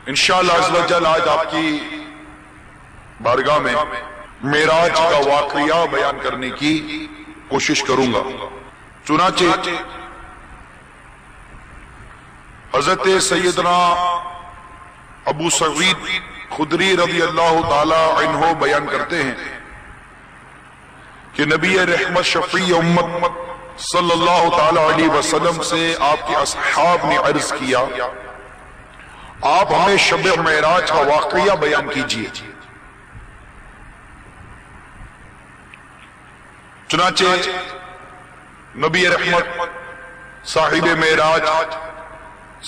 انشاءاللہ عز و جل آج آپ کی بارگاہ میں معراج کا واقعہ بیان کرنے کی کوشش کروں گا۔ چنانچہ حضرت سیدنا ابو سعید خدری رضی اللہ تعالی عنہ بیان کرتے ہیں کہ نبی رحمت شفیع امت صلی اللہ تعالی علیہ وسلم سے آپ کے اصحاب نے عرض کیا، آپ ہمیں شب معراج کا واقعہ بیان کیجیے۔ چنانچہ نبی رحمت صاحب معراج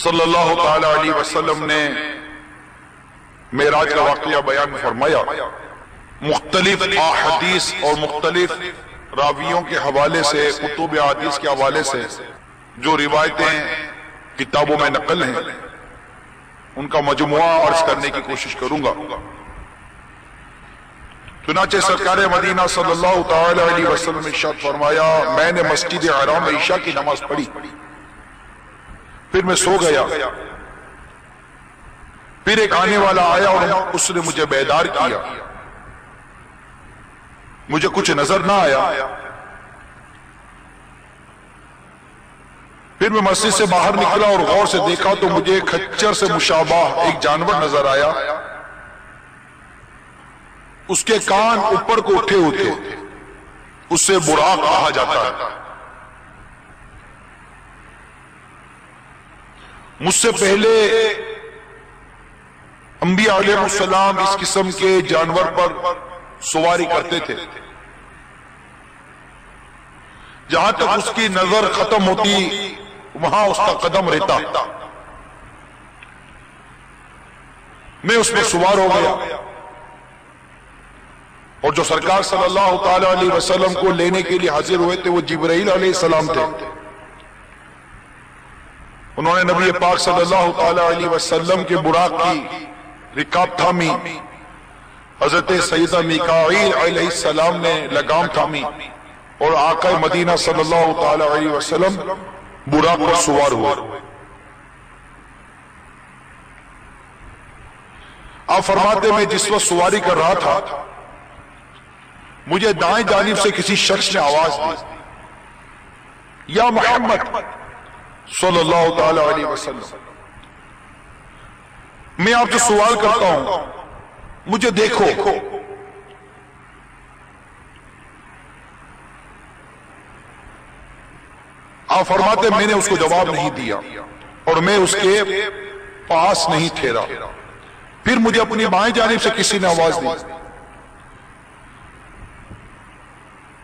صلی اللہ تعالی علیہ وسلم نے معراج کا واقعہ بیان فرمایا۔ مختلف احادیث اور مختلف راویوں کے حوالے سے، کتب احادیث کے حوالے سے جو روایتیں کتابوں میں نقل ہیں ان کا مجموعہ عرض کرنے کی کوشش کروں گا۔ چنانچہ سرکار مدینہ صلی اللہ تعالی علیہ وسلم نے ارشاد فرمایا، میں نے مسجد حرام میں عشاء کی نماز پڑھی، پھر میں سو گیا، پھر ایک آنے والا آیا اور اس نے مجھے بیدار کیا، مجھے کچھ نظر نہ آیا، پھر میں مسجد سے باہر نکلا اور غور سے دیکھا تو مجھے کھچر سے مشابہ ایک جانور نظر آیا، اس کے کان اوپر کو اٹھے ہوتے، اس سے براق کہا جاتا ہے۔ مجھ سے پہلے انبیاء علیہ السلام اس قسم کے جانور پر سواری کرتے تھے، جہاں تک اس کی نظر ختم ہوتی وہاں اس کا قدم رہتا۔ میں اس میں سوار ہو گیا اور جو سرکار صلی اللہ تعالی علیہ وسلم کو لینے کے لیے حاضر ہوئے تھے وہ جبرائیل علیہ السلام تھے۔ انہوں نے نبی پاک صلی اللہ تعالی علیہ وسلم کے براق کی رکاب تھامی، حضرت سیدہ میکائیل علیہ السلام نے لگام تھامی اور آقا مدینہ صلی اللہ تعالی علیہ وسلم براق پر سوار ہوئے۔ آپ فرماتے میں جس وقت سواری کر رہا تھا مجھے دائیں جانب سے کسی شخص نے آواز دی، یا محمد صلی اللہ تعالی علیہ وسلم، میں آپ سے سوال کرتا ہوں، مجھے دیکھو۔ آپ فرماتے میں نے اس کو جواب نہیں دیا اور میں اس کے پاس نہیں ٹھہرا، پھر مجھے اپنی بائیں جانب سے کسی نے آواز دی،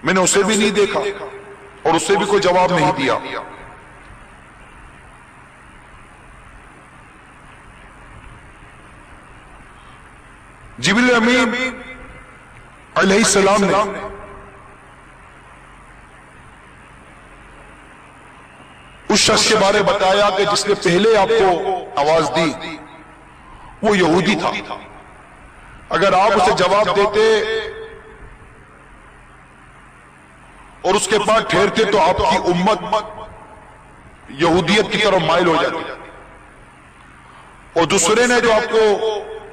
میں نے اسے بھی نہیں دیکھا اور اسے بھی کوئی جواب نہیں دیا۔ جبریل امین علیہ السلام نے اس شخص کے بارے بتایا کہ جس نے پہلے آپ کو آواز دی وہ یہودی تھا، اگر آپ اسے جواب دیتے اور اس کے بعد ٹھہرتے تو آپ کی امت یہودیت کی طرف مائل ہو جاتی، اور دوسرے نے جو آپ کو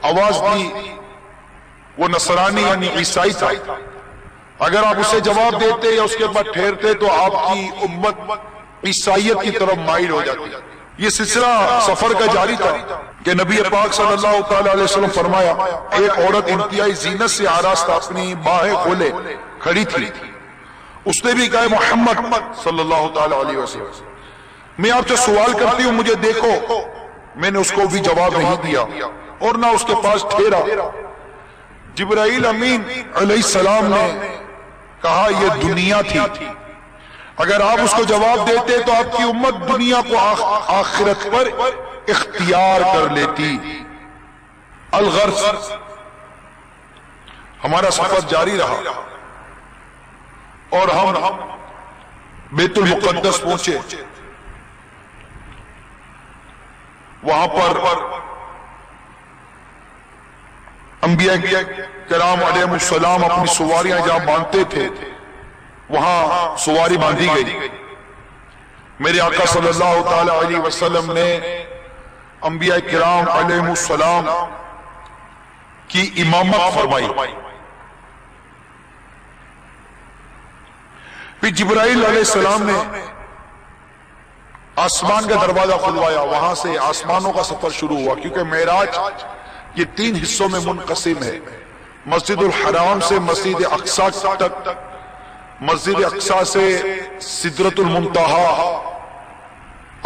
آواز دی وہ نصرانی یعنی عیسائی تھا، اگر آپ اسے جواب دیتے یا اس کے بعد ٹھہرتے تو آپ کی امت عیسائیت کی طرف مائل ہو جاتی۔ یہ سلسلہ سفر کا جاری تھا کہ نبی پاک صلی اللہ تعالی علیہ وسلم فرمایا، ایک عورت انتہائی زینت سے آراستہ اپنی باہیں کھولے کھڑی تھی، اس نے بھی کہا محمد صلی اللہ تعالی علیہ وسلم، میں آپ سے سوال کرتی ہوں، مجھے دیکھو۔ میں نے اس کو بھی جواب نہیں دیا اور نہ اس کے پاس ٹھہرا۔ جبرائیل امین علیہ السلام نے کہا یہ دنیا تھی، اگر آپ اس کو جواب دیتے تو آپ کی امت دنیا کو آخرت پر اختیار کر لیتی۔ الغرض ہمارا سفر جاری رہا اور ہم بیت المقدس پہنچے، وہاں پر انبیاء کرام علیہ السلام اپنی سواریاں جہاں باندھتے تھے وہاں سواری باندھی گئی۔ میرے آقا صلی اللہ تعالی علیہ وسلم نے انبیاء کرام علیہ السلام کی امامت فرمائی. پھر جبرائیل علیہ السلام نے آسمان کا دروازہ کھلوایا. وہاں سے آسمانوں کا سفر شروع ہوا، کیونکہ معراج یہ 3 حصوں میں منقسم ہے. مسجد الحرام سے مسجد اقصی تک، مسجد اقصی سے سدرۃ المنتہا،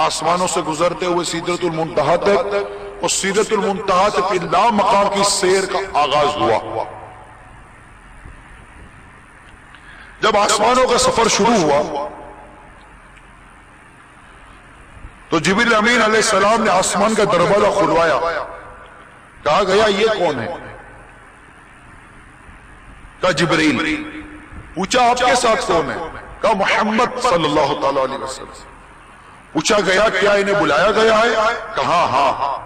آسمانوں سے گزرتے ہوئے سدرۃ المنتہا تک، اور سدرۃ المنتہا سے پھر لا مقام کی سیر کا آغاز ہوا. جب آسمانوں کا سفر شروع ہوا تو جبریل امین علیہ السلام نے آسمان کا دروازہ کھلوایا. کہا گیا یہ کون ہے؟ کہا جبریل. پوچھا آپ کے ساتھ کون ہے؟ کہا محمد صلی اللہ تعالی علیہ وسلم. پوچھا گیا کیا انہیں بلایا گیا ہے؟ کہا ہاں.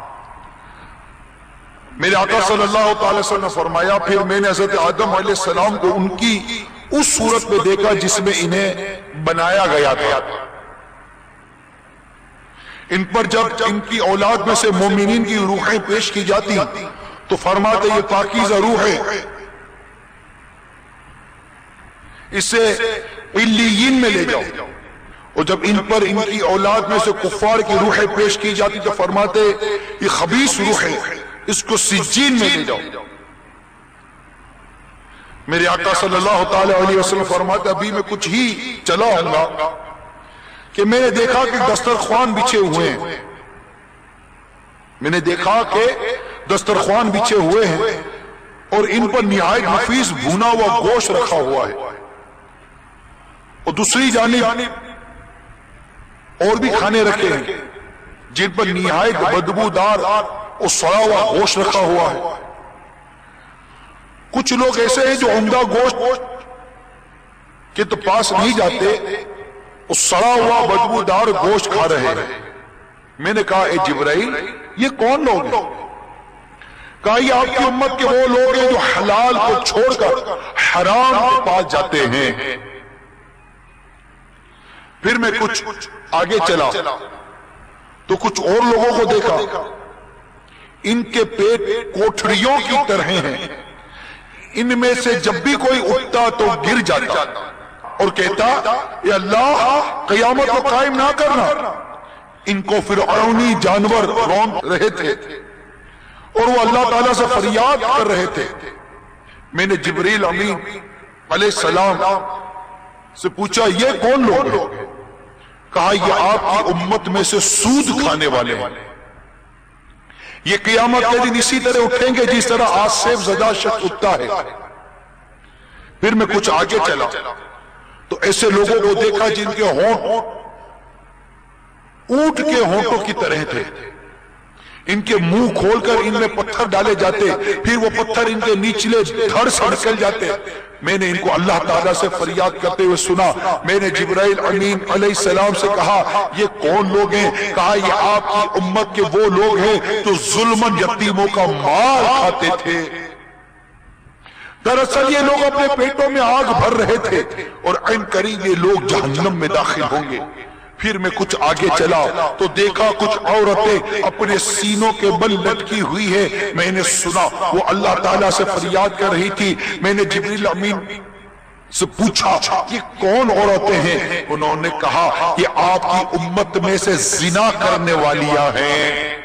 میرے آقا صلی اللہ تعالی وسلم نے فرمایا پھر میں نے حضرت آدم علیہ السلام کو ان کی اس صورت میں دیکھا جس میں انہیں بنایا گیا تھا. ان پر جب ان کی اولاد میں سے مومنین کی روحیں پیش کی جاتی تو فرماتے یہ پاکیزہ روح ہے، اسے علیین میں لے جاؤ. اور جب ان پر ان کی اولاد میں سے کفار کی روحیں پیش کی جاتی تو فرماتے یہ خبیث روح ہے، اس کو سجین میں لے جاؤ. میرے آقا صلی اللہ تعالی علیہ وسلم فرماتے ابھی میں کچھ ہی چلا ہوں گا کہ میں نے دیکھا کہ دسترخوان بچھے ہوئے ہیں. میں نے دیکھا کہ دسترخوان بچھے ہوئے ہیں اور ان پر نہایت نفیس بھونا ہوا گوشت رکھا ہوا ہے، اور دوسری جانب اور بھی کھانے رکھے ہیں جن پر نہایت بدبودار اور سڑا ہوا گوشت رکھا ہوا ہے. کچھ لوگ ایسے ہیں جو عمدہ گوشت کے تو پاس نہیں جاتے، اس سڑا ہوا بدبودار گوشت کھا رہے ہیں. میں نے کہا اے جبرائیل یہ کون لوگ ہیں؟ کہا یہ آپ کی امت کے وہ لوگ ہیں جو حلال کو چھوڑ کر حرام کے پاس جاتے ہیں. پھر میں کچھ آگے چلا تو کچھ اور لوگوں کو دیکھا، ان کے پیٹ کوٹھڑیوں کی طرح ہیں. ان میں سے جب بھی کوئی اٹھتا تو گر جاتا اور کہتا اے اللہ قیامت کو قائم نہ کرنا. ان کو فرعونی جانور رونق رہے تھے اور وہ اللہ تعالیٰ سے فریاد کر رہے تھے. میں نے جبریل امین علیہ السلام سے پوچھا یہ کون لوگ ہیں؟ کہا یہ آپ کی امت میں سے سود کھانے والے ہیں. یہ قیامت کے دن اسی طرح اٹھیں گے جس طرح آصف زدہ شخص اٹھتا ہے. پھر میں کچھ آگے چلا تو ایسے لوگوں کو دیکھا جن کے ہونٹ اونٹ کے ہونٹوں کی طرح تھے. ان کے منہ کھول کر ان میں پتھر ڈالے جاتے، پھر وہ پتھر ان کے نیچلے دھڑ سے نکل جاتے. میں نے ان کو اللہ تعالیٰ سے فریاد کرتے ہوئے سنا. میں نے جبرائیل امین علیہ السلام سے کہا یہ کون لوگ ہیں؟ کہا یہ آپ کی امت کے وہ لوگ ہیں جو ظلماً یتیموں کا مال کھاتے تھے. دراصل یہ لوگ اپنے پیٹوں میں آگ بھر رہے تھے اور عین قریب یہ لوگ جہنم میں داخل ہوں گے. پھر میں کچھ آگے چلا تو دیکھا کچھ عورتیں اپنے سینوں کے بل لٹکی ہوئی ہے. میں نے سنا وہ اللہ تعالیٰ سے فریاد کر رہی تھی. میں نے جبریل امین سے پوچھا یہ کون عورتیں ہیں؟ انہوں نے کہا یہ آپ کی امت میں سے زنا کرنے والیاں ہیں.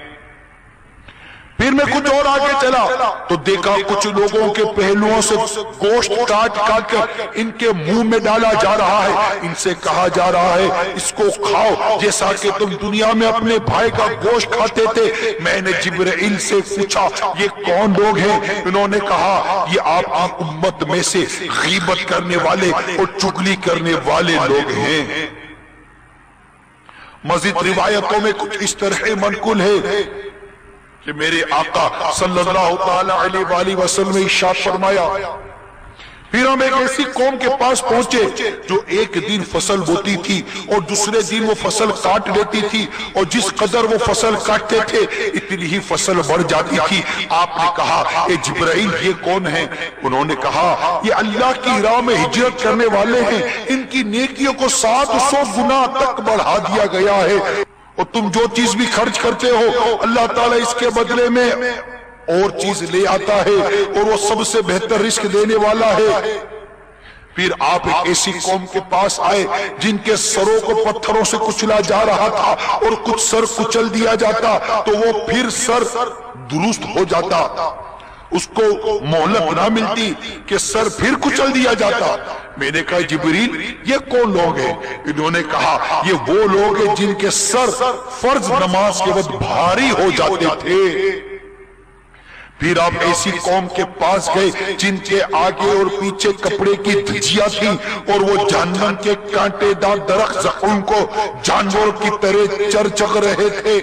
پھر میں کچھ اور آگے چلا تو دیکھا کچھ لوگوں کے پہلوؤں سے گوشت کاٹ کاٹ کر ان کے منہ میں ڈالا جا رہا ہے. ان سے کہا جا رہا ہے اس کو کھاؤ جیسا کہ تم دنیا میں اپنے بھائی کا گوشت کھاتے تھے. میں نے جبرائیل سے پوچھا یہ کون لوگ ہیں؟ انہوں نے کہا یہ آپ کی امت میں سے غیبت کرنے والے اور چغلی کرنے والے لوگ ہیں. مزید روایتوں میں کچھ اس طرح منقول ہے کہ میرے آقا صلی اللہ تعالی علیہ وآلہ وسلم نے ارشاد فرمایا پھر ہم ایک ایسی قوم کے پاس پہنچے جو ایک دن فصل بوتی تھی اور دوسرے دن وہ فصل کاٹ لیتی تھی، اور جس قدر وہ فصل کاٹتے تھے اتنی ہی فصل بڑھ جاتی تھی. آپ نے کہا اے جبرائیل یہ کون ہیں؟ انہوں نے کہا یہ اللہ کی راہ میں ہجرت کرنے والے ہیں، ان کی نیکیوں کو 700 گنا تک بڑھا دیا گیا ہے اور تم جو چیز بھی خرچ کرتے ہو اللہ تعالیٰ اس کے بدلے میں اور چیز لے آتا ہے اور وہ سب سے بہتر رزق دینے والا ہے۔ پھر آپ ایک ایسی قوم کے پاس آئے جن کے سروں کو پتھروں سے کچلا جا رہا تھا اور کچھ سر کچل دیا جاتا تو وہ پھر سر درست ہو جاتا، اس کو مہلت نہ ملتی کہ سر پھر کچل دیا جاتا۔ میں نے کہا جبریل یہ کون لوگ ہیں؟ انہوں نے کہا یہ وہ لوگ ہیں جن کے سر فرض نماز کے وقت بھاری ہو جاتے تھے۔ پھر آپ ایسی قوم کے پاس گئے جن کے آگے اور پیچھے کپڑے کی دھجیاں تھیں اور وہ جہنم کے کانٹے دار درخت زقوم کو جانور کی طرح چر رہے تھے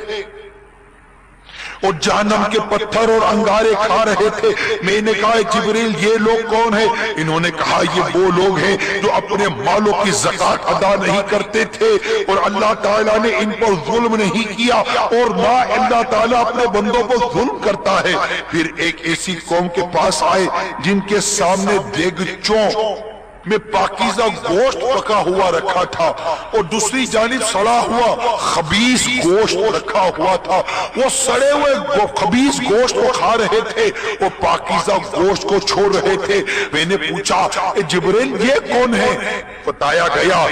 اور جہنم کے پتھر اور انگارے کھا رہے تھے۔ میں نے کہا جبریل یہ لوگ کون ہیں؟ انہوں نے کہا یہ وہ لوگ ہیں جو اپنے مالوں کی زکوٰۃ ادا نہیں کرتے تھے اور اللہ تعالیٰ نے ان پر ظلم نہیں کیا اور نہ اللہ تعالیٰ اپنے بندوں کو ظلم کرتا ہے۔ پھر ایک ایسی قوم کے پاس آئے جن کے سامنے دیگچوں میں پاکیزہ گوشت پکا ہوا رکھا تھا اور دوسری جانب سڑا ہوا خبیث گوشت رکھا ہوا تھا۔ وہ سڑے ہوئے خبیث گوشت کو کھا رہے تھے، وہ پاکیزہ گوشت کو چھوڑ رہے تھے۔ میں نے پوچھا اے جبریل یہ کون ہے؟ بتایا گیا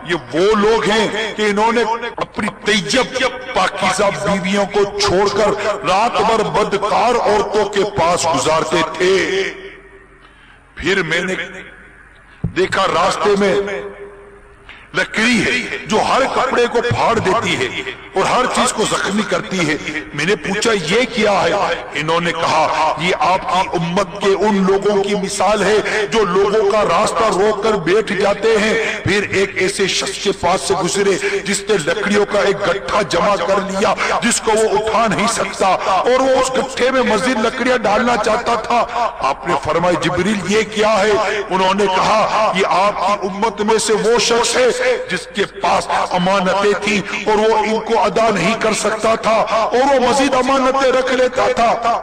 یہ وہ لوگ ہیں کہ انہوں نے اپنی طیب پاکیزہ بیویوں کو چھوڑ کر رات بھر بدکار عورتوں کے پاس گزارتے تھے۔ پھر میں نے دیکھا راستے میں لکڑی ہے جو ہر کپڑے کو پھاڑ دیتی ہے اور ہر چیز کو زخمی کرتی ہے۔ میں نے پوچھا یہ کیا ہے؟ انہوں نے کہا یہ آپ کی امت کے ان لوگوں کی مثال ہے جو لوگوں کا راستہ روک کر بیٹھ جاتے ہیں۔ پھر ایک ایسے شخص کے پاس سے گزرے جس نے لکڑیوں کا ایک گٹھا جمع کر لیا جس کو وہ اٹھا نہیں سکتا اور وہ اس گٹھے میں مزید لکڑیاں ڈالنا چاہتا تھا۔ آپ نے فرمایا جبریل یہ کیا ہے؟ انہوں نے کہا یہ آپ کی امت میں سے وہ شخص ہے جس کے پاس امانتیں تھیں اور وہ ان کو ادا نہیں کر سکتا تھا اور وہ مزید امانتیں رکھ لیتا تھا۔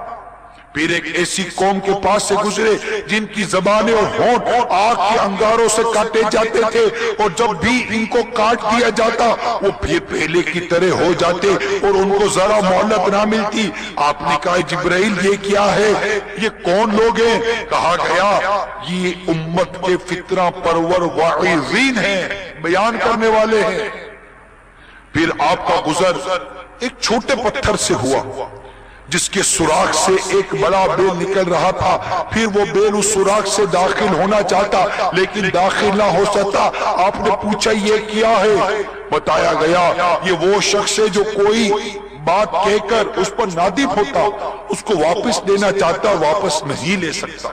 پھر ایک ایسی قوم کے پاس سے گزرے جن کی زبانیں اور ہونٹ آگ کے انگاروں سے کاٹے جاتے تھے اور جب بھی ان کو کاٹ دیا جاتا وہ پھر پہلے کی طرح ہو جاتے اور ان کو ذرا مہلت نہ ملتی۔ آپ نے کہا جبرائیل یہ کیا ہے؟ یہ کون لوگ ہیں؟ کہا گیا یہ امت کے فطرہ پرور واعظین ہیں، بیان کرنے والے ہیں۔ پھر آپ کا گزر ایک چھوٹے پتھر سے ہوا جس کے سوراخ سے ایک بڑا بیل نکل رہا تھا۔ پھر وہ بیل اس سوراخ سے داخل ہونا چاہتا لیکن داخل نہ ہو سکتا۔ آپ نے پوچھا یہ کیا ہے؟ بتایا گیا یہ وہ شخص ہے جو کوئی بات کہہ کر اس پر نادم ہوتا، اس کو واپس لینا چاہتا، واپس نہیں لے سکتا۔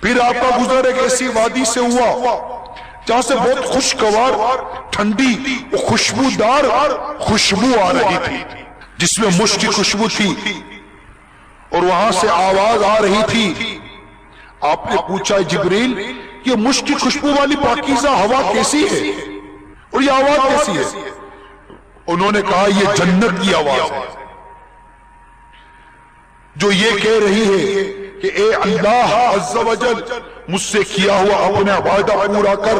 پھر آپ کا گزر ایک ایسی وادی سے ہوا جہاں سے بہت خوشگوار ٹھنڈی خوشبودار خوشبو آ رہی تھی جس میں مشک کی خوشبو تھی اور وہاں سے آواز آ رہی تھی۔ آپ نے پوچھا جبریل یہ مشک کی خوشبو والی پاکیزہ ہوا کیسی ہے اور یہ آواز کیسی ہے؟ انہوں نے کہا یہ جنت کی آواز ہے جو یہ کہہ رہی ہے کہ اے اللہ عز و جل مجھ سے کیا ہوا اپنا وعدہ پورا کر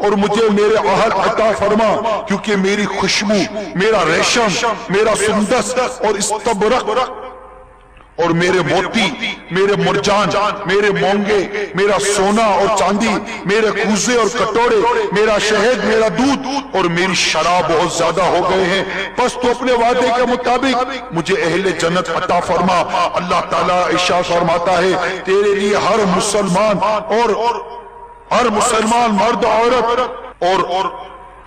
اور مجھے میرے عہد عطا فرما، کیونکہ میری خوشبو، میرا ریشم، میرا سندس اور استبرق اور میرے موتی، میرے مرجان، میرے مونگے، میرا سونا اور چاندی، میرے کوزے اور کٹورے، میرا شہد، میرا دودھ اور میری شراب بہت زیادہ ہو گئے ہیں، بس تو اپنے وعدے کے مطابق مجھے اہل جنت عطا فرما۔ اللہ تعالیٰ ارشاد فرماتا ہے تیرے لیے ہر مسلمان اور ہر مسلمان مرد عورت اور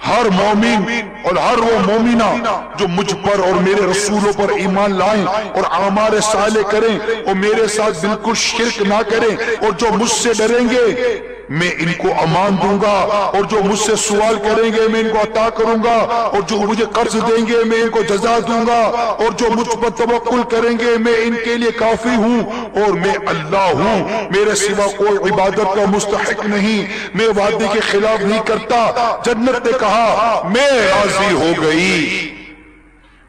ہر مومن اور ہر وہ مومنہ جو مجھ پر اور میرے رسولوں پر ایمان لائیں اور اعمال صالح کریں اور میرے ساتھ بالکل شرک نہ کریں اور جو مجھ سے ڈریں گے میں ان کو امان دوں گا اور جو مجھ سے سوال کریں گے میں ان کو عطا کروں گا اور جو مجھے قرض دیں گے میں ان کو جزا دوں گا اور جو مجھ پر توکل کریں گے میں ان کے لیے کافی ہوں اور میں اللہ ہوں، میرے سوا کوئی عبادت کا مستحق نہیں، میں وعدے کے خلاف نہیں کرتا۔ جنت نے کہا میں راضی ہو گئی۔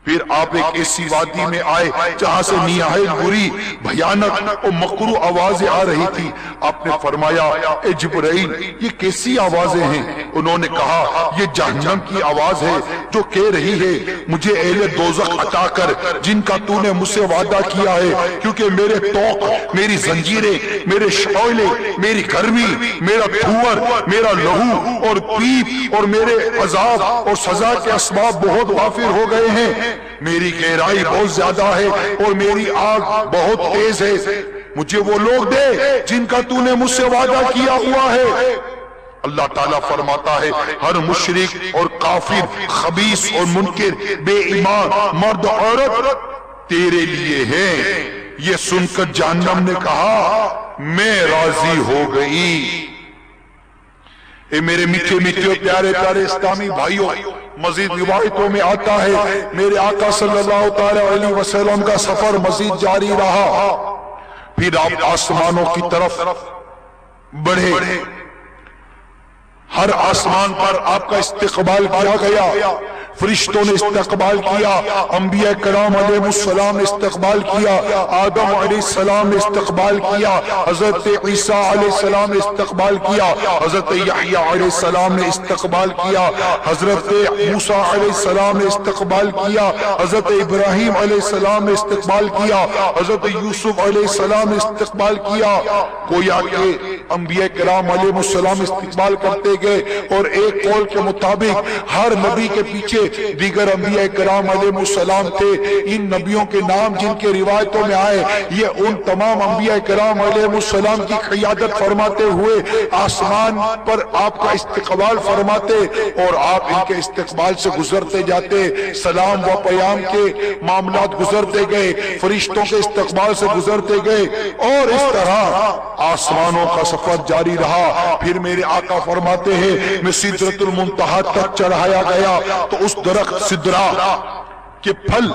پھر آپ ایک ایسی وادی میں آئے جہاں سے نہایت بری بھیانک اور مکروہ آوازیں آ رہی تھی. آپ نے فرمایا اے جبرائیل یہ کیسی آوازیں ہیں؟ انہوں نے کہا یہ جہنم کی آواز ہے جو کہہ رہی ہے مجھے اہل دوزخ عطا کر جن کا تو نے مجھ سے وعدہ کیا ہے، کیونکہ میرے توق، میری زنجیریں، میرے شعلے، میری گرمی، میرا دھوئر، میرا لہو اور پیپ اور میرے عذاب اور سزا کے اسباب بہت وافر ہو گئے ہیں. میری گہرائی بہت زیادہ ہے اور میری آگ بہت تیز ہے. مجھے وہ لوگ دے جن کا تو نے مجھ سے وعدہ کیا ہوا ہے. اللہ تعالیٰ فرماتا ہے ہر مشرک اور کافر، خبیث اور منکر، بے ایمان مرد عورت تیرے لیے ہیں. یہ سن کر جہنم نے کہا میں راضی ہو گئی. اے میرے میٹھے میٹھے اور پیارے پیارے اسلامی بھائیوں، مزید روایتوں میں آتا ہے میرے آقا صلی اللہ تعالی علیہ وسلم کا سفر مزید جاری رہا. پھر آپ آسمانوں کی طرف بڑھے. ہر آسمان پر آپ کا استقبال کیا گیا. فرشتوں نے استقبال کیا، انبیاء کرام علیہ السلام نے استقبال کیا، آدم علیہ السلام نے استقبال کیا، حضرت عیسیٰ علیہ السلام نے استقبال کیا، حضرت یحییٰ علیہ السلام نے استقبال کیا، حضرت موسیٰ علیہ السلام نے استقبال کیا، حضرت ابراہیم علیہ السلام نے استقبال کیا، حضرت یوسف علیہ السلام نے استقبال کیا. گویا کہ انبیاء کرام علیہ السلام استقبال کرتے گئے، اور ایک قول کے مطابق ہر نبی کے پیچھے دیگر انبیاء کرام علیہ السلام تھے. ان نبیوں کے نام جن کے روایتوں میں آئے یہ ان تمام انبیاء کرام علیہ السلام کی قیادت فرماتے ہوئے آسمان پر آپ کا استقبال فرماتے، اور آپ ان کے استقبال سے گزرتے جاتے. سلام و پیام کے معاملات گزرتے گئے، فرشتوں کے استقبال سے گزرتے گئے، اور اس طرح آسمانوں کا سفر جاری رہا. پھر میرے آقا فرماتے ہیں میں سدرۃ المنتہا تک چڑھایا گیا تو اس درخت سدرا کے پھل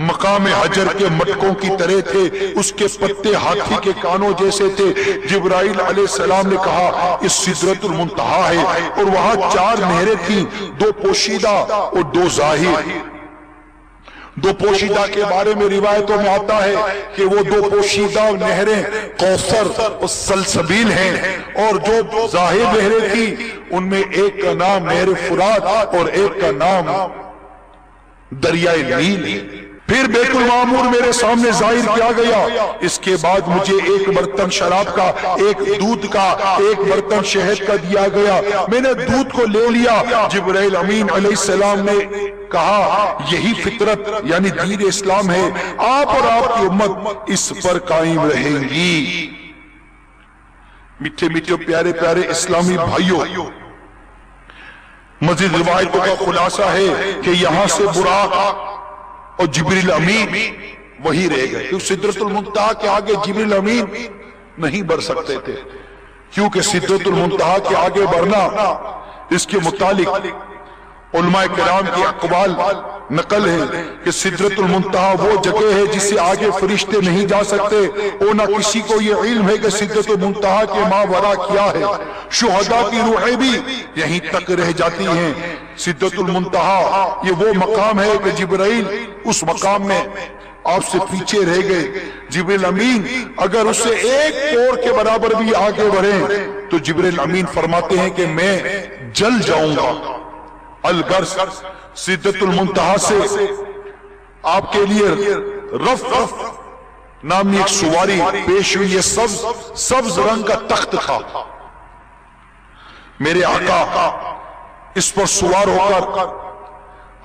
مقام حجر کے مٹکوں کی طرح تھے، اس کے پتے ہاتھی کے کانوں جیسے تھے. جبرائیل علیہ السلام نے کہا اس سدرۃ المنتہا ہے، اور وہاں 4 نہریں تھیں، 2 پوشیدہ اور 2 ظاہر. 2 پوشیدہ کے بارے میں روایتوں میں آتا ہے کہ وہ 2 پوشیدہ نہریں کوثر اور سلسبیل ہیں، اور جو ظاہر نہریں تھیں ان میں ایک کا نام نہر فرات اور ایک کا نام دریائے نیل ہے. پھر بیت المعمور میرے سامنے ظاہر کیا گیا. اس کے بعد مجھے ایک برتن شراب کا، ایک دودھ کا، ایک برتن شہد کا دیا گیا. میں نے دودھ کو لے لیا. جبرائیل امین علیہ السلام نے کہا یہی فطرت یعنی دین اسلام ہے، آپ اور آپ کی امت اس پر قائم رہیں گی. میٹھے میٹھے پیارے پیارے اسلامی بھائیوں، مزید روایتوں کا خلاصہ ہے کہ یہاں سے براق اور جبریل امین وہی رہ گئے، کیونکہ سدرۃ المنتہا کے آگے جبریل امین نہیں بڑھ سکتے تھے، کیونکہ سدرۃ المنتہا کے آگے بڑھنا اس کے متعلق علماء کرام کی اقوال نقل ہے کہ سدرۃ المنتہا وہ جگہ ہے جس سے آگے فرشتے نہیں جا سکتے، اور نہ کسی کو یہ علم ہے کہ سدرۃ المنتہا کے ماوراء کیا ہے. شہداء کی روحیں بھی یہیں تک رہ جاتی ہیں. سدرۃ المنتہا یہ وہ مقام ہے کہ جبرائیل اس مقام میں آپ سے پیچھے رہ گئے. جبریل امین اگر اس سے ایک پور کے برابر بھی آگے بڑھیں تو جبریل امین فرماتے ہیں کہ میں جل جاؤں گا. الغرض سدرۃ المنتہا سے آپ کے لیے رف نامی ایک سواری پیش ہوئی. یہ سبز رنگ کا تخت تھا. میرے آقا اس پر سوار ہو کر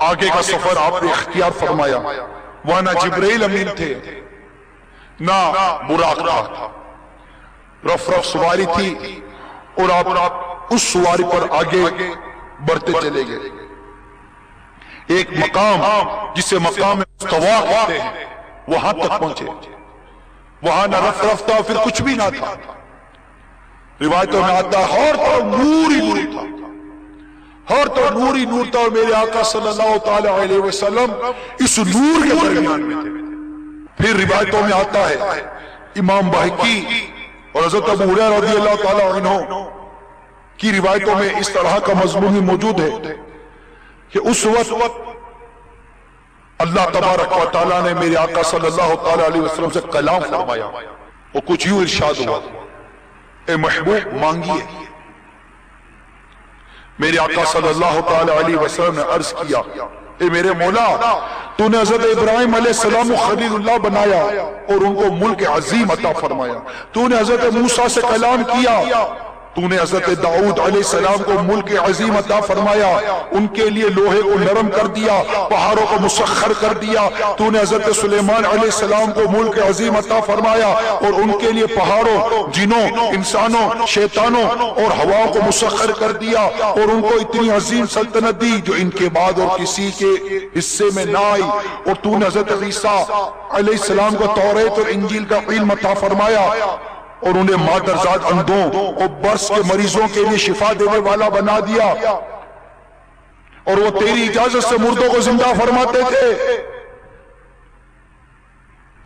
آگے کا سفر آپ نے اختیار فرمایا. وہاں نہ جبرائیل امین تھے نہ براق تھا، رف سواری تھی، اور آپ اس سواری پر آگے بڑھتے چلے گئے. ایک مقام جسے مقام استوا کہتے ہیں وہاں تک پہنچے. وہاں نہ رف تھا، پھر کچھ بھی نہ تھا. روایتوں میں آتا ہے ہر طرف نور ہی نور تھا، ہر طرف نور ہی نور تھا، اور میرے آقا صلی اللہ تعالی علیہ وسلم اس نور کے درمیان میں تھے. پھر روایتوں میں آتا ہے امام بہقی اور حضرت ابو ہریرہ رضی اللہ تعالی عنہ کی روایتوں میں اس طرح کا مضمون موجود ہے کہ اس وقت اللہ تبارک و تعالیٰ نے میرے آقا صلی اللہ تعالیٰ علیہ وسلم سے کلام فرمایا، وہ کچھ یوں ارشاد ہوا، اے محبوب مانگیے۔ میرے آقا صلی اللہ تعالیٰ علیہ وسلم نے عرض کیا، اے میرے مولا، تو نے حضرت ابراہیم علیہ السلام کو خلیل اللہ بنایا اور ان کو ملک عظیم عطا فرمایا، تو نے حضرت موسیٰ سے کلام کیا، تو نے حضرت داؤد علیہ السلام کو ملک عظیم عطا فرمایا، ان کے لیے لوہے کو نرم کر دیا، پہاڑوں کو مسخر کر دیا، تو نے حضرت سلیمان علیہ السلام کو ملک عظیم عطا فرمایا اور ان کے لیے پہاڑوں، جنوں، انسانوں، شیطانوں اور ہواؤں کو مسخر کر دیا اور ان کو اتنی عظیم سلطنت دی جو ان کے بعد اور کسی کے حصے میں نہ آئی، اور تو نے حضرت عیسیٰ علیہ السلام کو توریت اور انجیل کا علم عطا فرمایا اور انہیں مادرزاد اندھوں اور برس کے مریضوں کے لیے شفا دینے والا بنا دیا، اور وہ تیری اجازت سے مردوں کو زندہ فرماتے تھے۔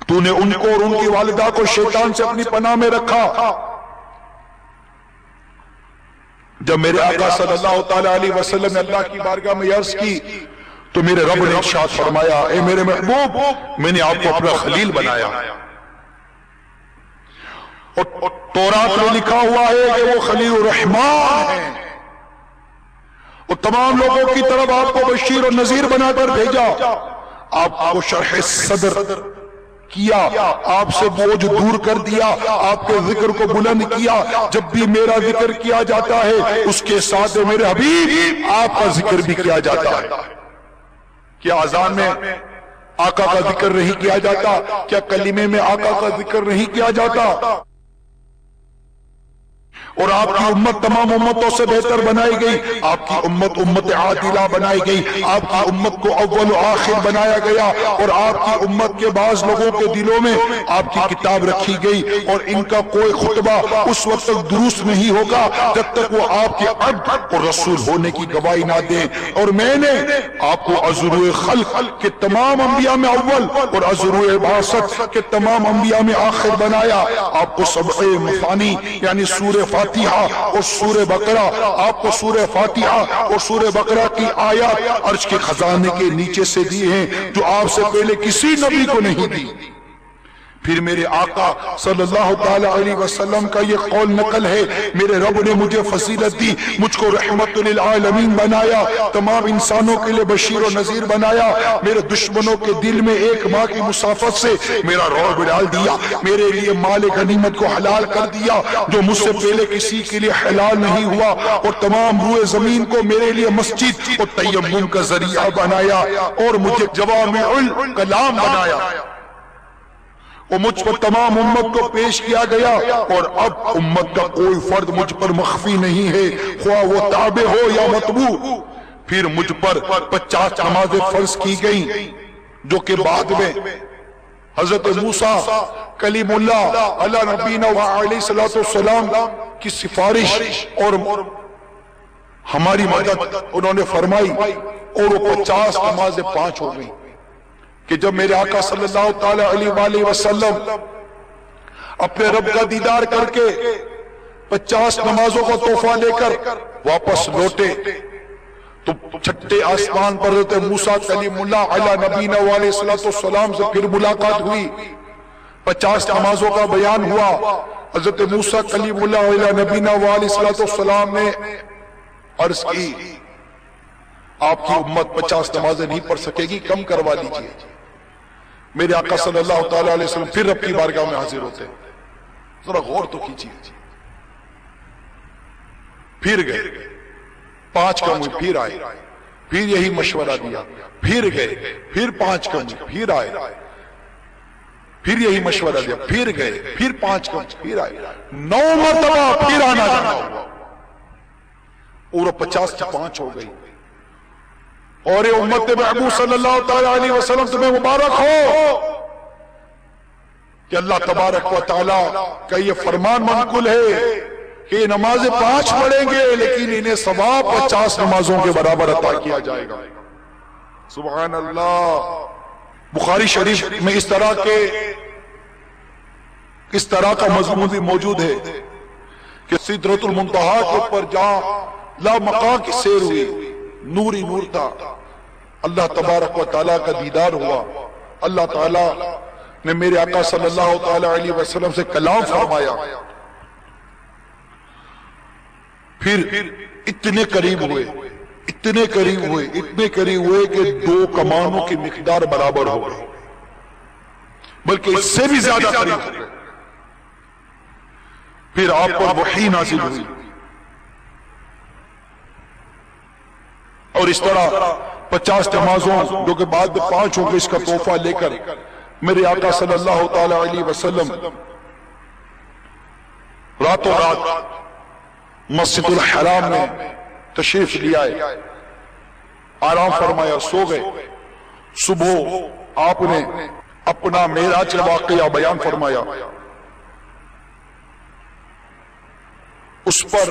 تو نے ان کو اور ان کی والدہ کو شیطان سے اپنی پناہ میں رکھا۔ جب میرے آقا صلی اللہ تعالیٰ علیہ وسلم نے اللہ کی بارگاہ میں عرض کی تو میرے رب نے ارشاد فرمایا، اے میرے محبوب، میں نے آپ کو اپنا خلیل بنایا، اور تورات میں لکھا ہوا ہے کہ وہ خلیل الرحمان ہیں، اور تمام لوگوں کی طرف آپ کو بشیر اور نذیر بنا کر بھیجا، آپ کو شرح صدر کیا، آپ سے بوجھ دور کر دیا، آپ کے ذکر کو بلند کیا، جب بھی میرا ذکر کیا جاتا ہے اس کے ساتھ میرے حبیب آپ کا ذکر بھی کیا جاتا ہے۔ کیا اذان میں آقا کا ذکر نہیں کیا جاتا؟ کیا کلمے میں آقا کا ذکر نہیں کیا جاتا؟ اور آپ کی امت تمام امتوں سے بہتر بنائی گئی، آپ کی امت امت عادلہ بنائی گئی، آپ کی امت کو اول و آخر بنایا گیا، اور آپ کی امت کے بعض لوگوں کے دلوں میں آپ کی کتاب رکھی گئی، اور ان کا کوئی خطبہ اس وقت تک درست نہیں ہوگا جب تک وہ آپ کے عبد اور رسول ہونے کی گواہی نہ دیں، اور میں نے آپ کو ازروع خلق کے تمام انبیاء میں اول اور ازروع بعثت کے تمام انبیاء میں آخر بنایا، آپ کو سبع مثانی یعنی سورہ فاتحہ اور سورہ بقرہ، آپ کو سورہ فاتحہ اور سورہ بقرہ کی آیات عرش کے خزانے کے نیچے سے دی ہیں جو آپ سے پہلے کسی نبی کو نہیں دی۔ پھر میرے آقا صلی اللہ تعالیٰ علیہ وسلم کا یہ قول نقل ہے، میرے رب نے مجھے فضیلت دی، مجھ کو رحمت للعالمین بنایا، تمام انسانوں کے لیے بشیر و نذیر بنایا، میرے دشمنوں کے دل میں ایک ماہ کی مسافت سے میرا رعب ڈال دیا، میرے لیے مال غنیمت کو حلال کر دیا جو مجھ سے پہلے کسی کے لیے حلال نہیں ہوا، اور تمام روئے زمین کو میرے لیے مسجد اور تیمم کا ذریعہ بنایا، اور مجھے جوامع الکلام بنایا، اور مجھ پر تمام امت کو پیش کیا گیا، اور اب امت کا کوئی فرد مجھ پر مخفی نہیں ہے، خواہ وہ تابع ہو یا متبوع۔ پھر مجھ پر 50 نمازیں فرض کی گئیں جو کہ بعد میں حضرت موسیٰ کلیم اللہ علی نبینا علیہ السلام کی سفارش اور ہماری مدد انہوں نے فرمائی، اور وہ 50 نمازیں 5 ہو گئیں کہ جب میرے آقا صلی اللہ تعالیٰ علیہ وآلہ وسلم اپنے رب کا دیدار کر کے 50 نمازوں کو تحفہ لے کر واپس لوٹے تو چھٹے آسمان پر حضرت موسیٰ کلیم اللہ علی نبینا علیہ السلام سے پھر ملاقات ہوئی، 50 نمازوں کا بیان ہوا، حضرت موسیٰ کلیم اللہ علی نبینا علیہ السلام نے عرض کی آپ کی امت 50 نمازیں نہیں پڑھ سکے گی، کم کروا لیجئے۔ میرے آقا صلی اللہ تعالیٰ علیہ وسلم پھر رب کی بارگاہ میں حاضر ہوتے، ذرا غور تو کیجئے، پھر گئے 5 کم ہوئی، پھر آئے، پھر یہی مشورہ دیا، پھر گئے، پھر 5 کم ہوئی، پھر آئے، پھر یہی مشورہ دیا، پھر گئے، پھر 5 کم، پھر آئے، 9 مرتبہ پھر آنا جانا ہوا، اور 50 سے 5 ہو گئی۔ اور یہ امت محبوب صلی اللہ تعالیٰ علیہ وسلم تمہیں مبارک ہو کہ اللہ تبارک و تعالیٰ کا یہ فرمان منقول ہے کہ یہ نمازیں 5 پڑھیں گے لیکن انہیں ثواب 50 نمازوں کے برابر عطا کیا جائے گا۔ سبحان اللہ۔ بخاری شریف میں اس طرح کا مضمون بھی موجود ہے کہ سدرۃ المنتہا کے اوپر جہاں لا مقام کی سیر ہوئی، نور ہی نور تھا، اللہ تبارک و تعالیٰ کا دیدار ہوا، اللہ تعالیٰ نے میرے آقا صلی اللہ تعالی علیہ وسلم سے کلام فرمایا، پھر اتنے قریب ہوئے اتنے قریب ہوئے اتنے قریب ہوئے کہ 2 کمانوں کی مقدار برابر ہو گئی، بلکہ اس سے بھی زیادہ قریب ہو گئے۔ پھر آپ پر وحی نازل ہوئی، اور اس طرح 50 نمازوں جو کہ بعد میں 5 ہوں گے اس کا تحفہ لے کر میرے آقا صلی اللہ تعالی علیہ وسلم راتوں رات مسجد الحرام میں تشریف لے آئے، آرام فرمایا، سو گئے۔ صبح آپ نے اپنا معراج کا واقعہ بیان فرمایا، اس پر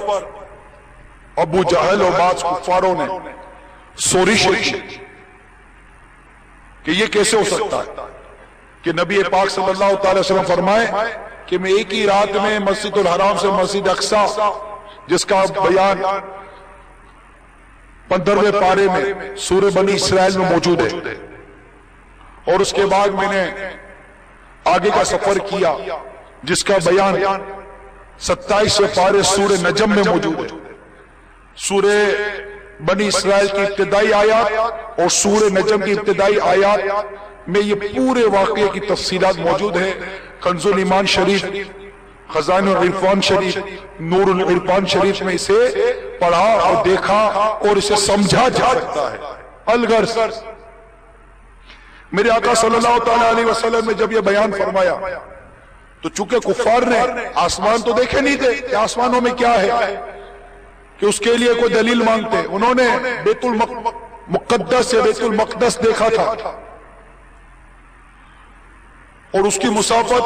ابو جہل اور بعض کفاروں نے سوریش کی کہ یہ کیسے ہو سکتا ہے کہ نبی پاک صلی اللہ تعالی وسلم فرمائے کہ میں ایک ہی رات میں مسجد الحرام سے مسجد اقصی، جس کا بیان 15ویں پارے میں سورہ بنی اسرائیل میں موجود ہے، اور اس کے بعد میں نے آگے کا سفر کیا جس کا بیان 27ویں پارے سورہ نجم میں موجود ہے۔ سورہ بنی اسرائیل کی ابتدائی آیات اور سورہ نجم کی ابتدائی آیات میں یہ پورے واقعے کی تفصیلات موجود ہیں۔ کنز الایمان شریف، خزائن العرفان شریف، نور العرفان شریف میں اسے پڑھا اور دیکھا اور اسے سمجھا جا سکتا ہے۔ الغرض میرے آقا صلی اللہ تعالی علیہ وسلم نے جب یہ بیان فرمایا تو چونکہ کفار نے آسمان تو دیکھے نہیں تھے کہ آسمانوں میں کیا ہے کہ اس کے لیے کوئی دلیل مانگتے، انہوں نے بیت المقدس یا بیت المقدس دیکھا تھا اور اس کی مسافت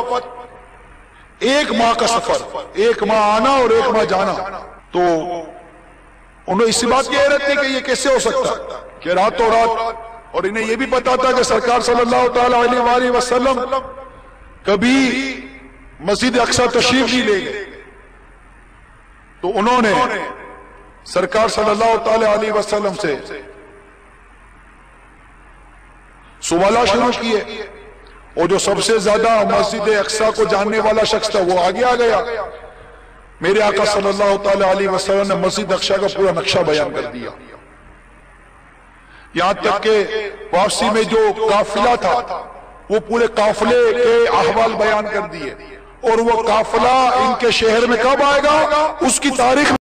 1 ماہ کا سفر، 1 ماہ آنا اور 1 ماہ جانا۔ تو انہوں اسی بات کی حیرت تھی کہ یہ کیسے ہو سکتا کہ راتوں رات، اور انہیں یہ بھی پتا تھا کہ سرکار صلی اللہ تعالی علیہ وآلہ وسلم کبھی مسجد اقصی تشریف نہیں لے گئے، تو انہوں نے سرکار صلی اللہ تعالی علیہ وسلم سے سوالات شروع کیے، اور جو سب سے زیادہ مسجد اقصی کو جاننے والا شخص تھا وہ آگے آ گیا۔ میرے آقا صلی اللہ تعالی علیہ وسلم نے مسجد اقصی کا پورا نقشہ بیان کر دیا، یہاں تک کہ واپسی میں جو قافلہ تھا وہ پورے قافلے کے احوال بیان کر دیے، اور وہ قافلہ ان کے شہر میں کب آئے گا اس کی تاریخ